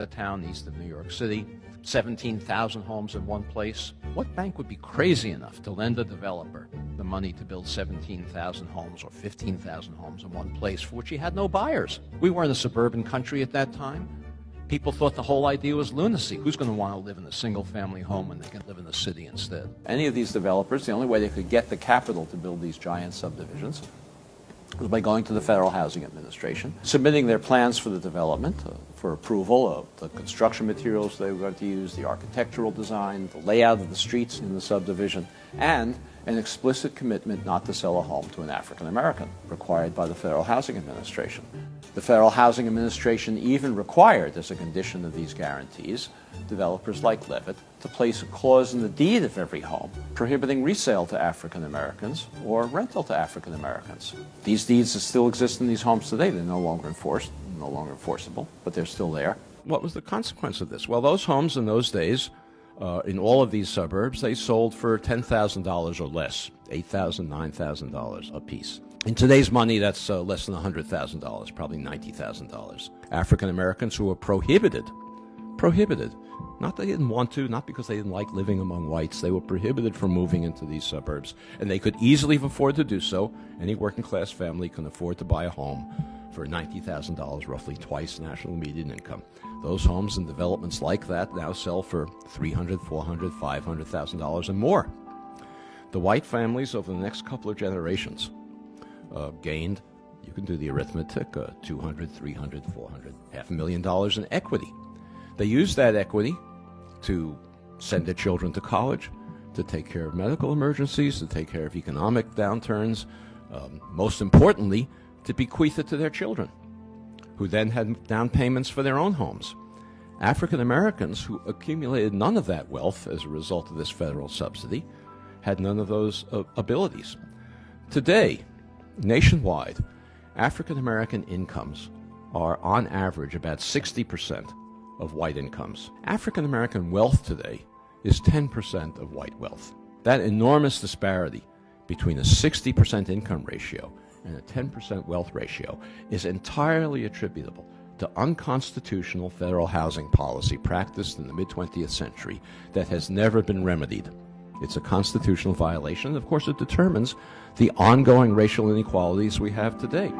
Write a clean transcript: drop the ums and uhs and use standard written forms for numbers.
a town east of New York City, 17,000 homes in one place. What bank would be crazy enough to lend a developer the money to build 17,000 homes or 15,000 homes in one place for which he had no buyers? We were in a suburban country at that time. People thought the whole idea was lunacy. Who's going to want to live in a single-family home when they can live in the city instead? Any of these developers, the only way they could get the capital to build these giant subdivisions was by going to the Federal Housing Administration, submitting their plans for the development for approval of the construction materials they were going to use, the architectural design, the layout of the streets in the subdivision, and an explicit commitment not to sell a home to an African American, required by the Federal Housing Administration. The Federal Housing Administration even required, as a condition of these guarantees, developers like Levitt to place a clause in the deed of every home prohibiting resale to African Americans or rental to African Americans. These deeds still exist in these homes today. They're no longer enforced, no longer enforceable, but they're still there. What was the consequence of this? Well, those homes in those days, in all of these suburbs, they sold for $10,000 or less, $8,000, $9,000 a piece. In today's money, that's less than $100,000, probably $90,000. African Americans who were prohibited, not that they didn't want to, not because they didn't like living among whites, they were prohibited from moving into these suburbs, and they could easily afford to do so. Any working class family can afford to buy a home for $90,000, roughly twice national median income. Those homes and developments like that now sell for $300,000, $400,000, $500,000 and more. The white families over the next couple of generations gained, you can do the arithmetic, $200,000, $300,000, $400,000, $500,000 in equity. They used that equity to send their children to college, to take care of medical emergencies, to take care of economic downturns, most importantly, to bequeath it to their children, who then had down payments for their own homes. African Americans who accumulated none of that wealth as a result of this federal subsidy had none of those abilities. Today, nationwide, African American incomes are on average about 60% of white incomes. African American wealth today is 10% of white wealth. That enormous disparity between a 60% income ratio and a 10% wealth ratio is entirely attributable to unconstitutional federal housing policy practiced in the mid-20th century that has never been remedied. It's a constitutional violation, and of course it determines the ongoing racial inequalities we have today.